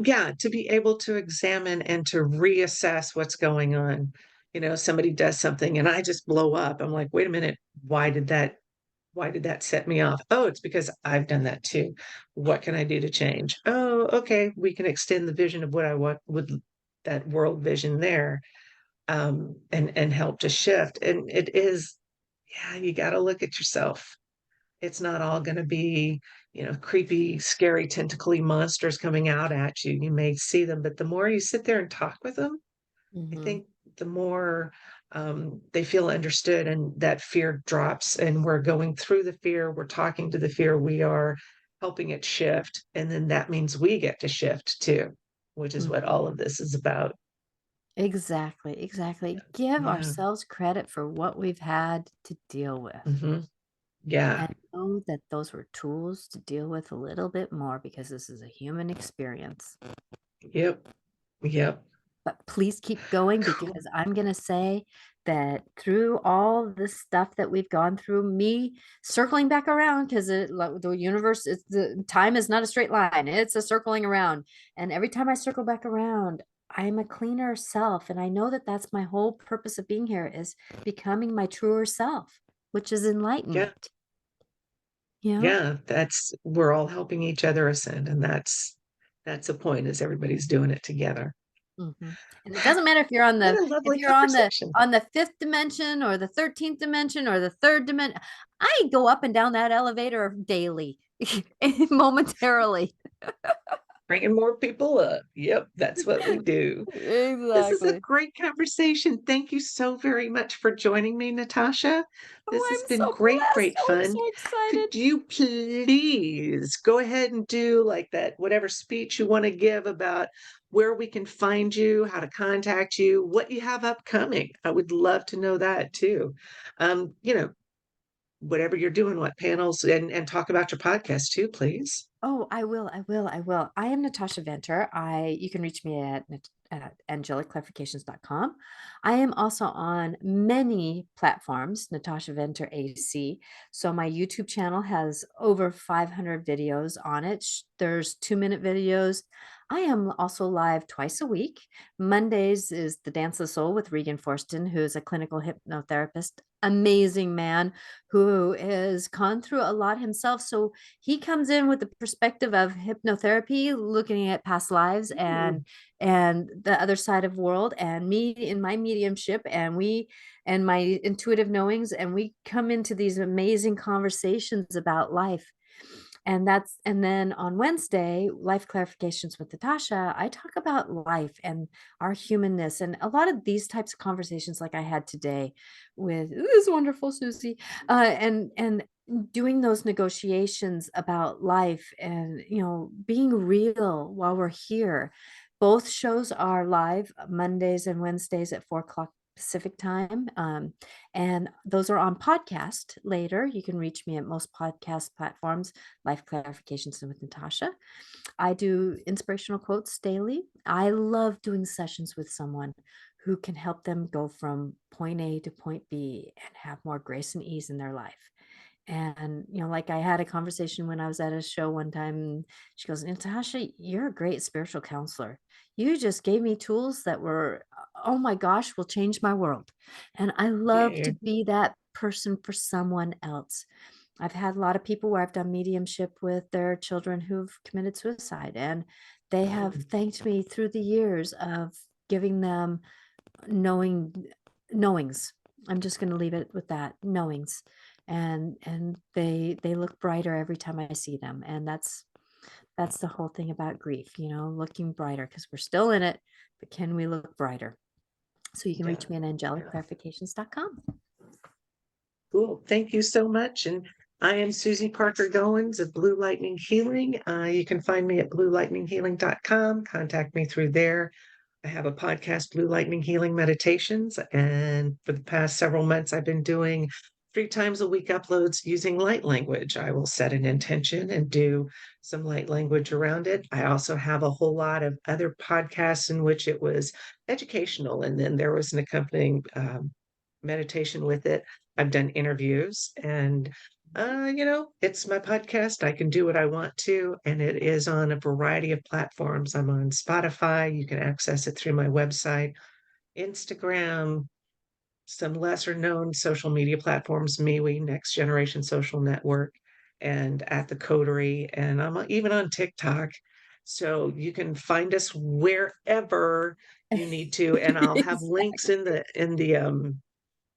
Yeah, to be able to examine and to reassess what's going on. Somebody does something and I just blow up. I'm like, wait a minute, why did that set me off? Oh, it's because I've done that too. What can I do to change? Oh, okay, we can extend the vision of what I want with that world vision there, and help to shift. And it is, yeah, you got to look at yourself. It's not all going to be, creepy, scary, tentacly monsters coming out at you. You may see them, but the more you sit there and talk with them, I Mhm. think the more they feel understood and that fear drops. And we're going through the fear, we're talking to the fear, we are helping it shift. And then that means we get to shift too, which is what Mhm. all of this is about. Exactly, exactly. Give Yeah. ourselves credit for what we've had to deal with Hmm. Yeah. and know that those were tools to deal with a little bit more because this is a human experience. Yep. Yep. But please keep going Cool. because I'm going to say that through all the stuff that we've gone through, me circling back around because the universe is the time is not a straight line, it's a circling around. And every time I circle back around, I'm a cleaner self. And I know that that's my whole purpose of being here is becoming my truer self, which is Yeah. enlightenment. You know? Yeah. We're all helping each other ascend. And that's the point is everybody's doing it together. Mhm. And it doesn't matter if you're on What the a if lovely you're conversation. on the fifth dimension or the 13th dimension or the third dimension. I go up and down that elevator daily, momentarily. Bringing more people up. Yep, that's what we do. This is a Exactly. great conversation. Thank you so very much for joining me, Natasha. This Oh, has I'm been so great, blessed. great Oh, I'm fun. so excited. Could you please go ahead and do like that, whatever speech you want to give about where we can find you, how to contact you, what you have upcoming? I would love to know that too. Um, you know, whatever you're doing, what panels, and talk about your podcast too, please. Oh, I will. I will. I will. I am Natasha Venter. You can reach me at angelicclarifications.com. I am also on many platforms, Natasha Venter AC. So my YouTube channel has over 500 videos on it. There's 2-minute videos. I am also live twice a week. Mondays is the Dance of the Soul with Regan Forston, who is a clinical hypnotherapist amazing man who has gone through a lot himself. So he comes in with the perspective of hypnotherapy, looking at past lives Mm, and the other side of world, and me in my mediumship, and my intuitive knowings, and we come into these amazing conversations about life. And then on Wednesday, life clarifications with Natasha, I talk about life and our humanness and a lot of these types of conversations like I had today with this wonderful Susie, and doing those negotiations about life and being real while we're here. Both shows are live Mondays and Wednesdays at 4 o'clock Pacific time. And those are on podcast later. You can reach me at most podcast platforms, Life Clarifications with Natasha. I do inspirational quotes daily. I love doing sessions with someone who can help them go from point A to point B and have more grace and ease in their life. And, like I had a conversation when I was at a show one time, and she goes, Natasha, you're a great spiritual counselor. You just gave me tools that were, oh my gosh, will change my world. And I love yeah. to be that person for someone else. I've had a lot of people where I've done mediumship with their children who've committed suicide, and they have Mm, thanked me through the years of giving them knowing knowings. I'm just going to leave it with that, knowings. And they look brighter every time I see them. And that's the whole thing about grief, looking brighter, because we're still in it, but can we look brighter? So you can yeah. reach me at Yeah. angelicclarifications.com. Cool. Thank you so much. And I am Susie Parker Goins of Blue Lightning Healing. You can find me at bluelightninghealing.com. Contact me through there. I have a podcast, Blue Lightning Healing Meditations. And for the past several months, I've been doing 3 times a week uploads using light language. I will set an intention and do some light language around it. I also have a whole lot of other podcasts in which it was educational, and then there was an accompanying meditation with it. I've done interviews, and it's my podcast. I can do what I want to, and it is on a variety of platforms. I'm on Spotify. You can access it through my website, Instagram, some lesser known social media platforms, MeWe, Next Generation Social Network, and at the Coterie. And I'm even on TikTok. So you can find us wherever you need to. And I'll have links in the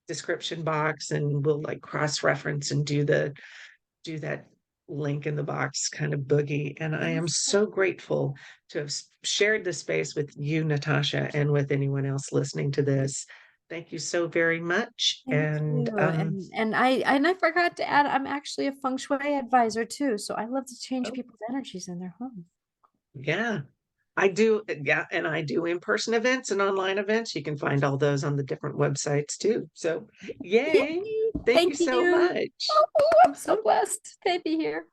description box, and we'll like cross-reference and do that link in the box kind of boogie. And I am so grateful to have shared this space with you, Natasha, and with anyone else listening to this. Thank you so very much. Thank And you. And I forgot to add, I'm actually a Feng Shui advisor too. So I love to change oh, people's energies in their home. yeah, I do. Yeah, and I do in-person events and online events. You can find all those on the different websites too. So, yay. Yay! Thank you Thank so you. much. Oh, I'm so blessed to be here.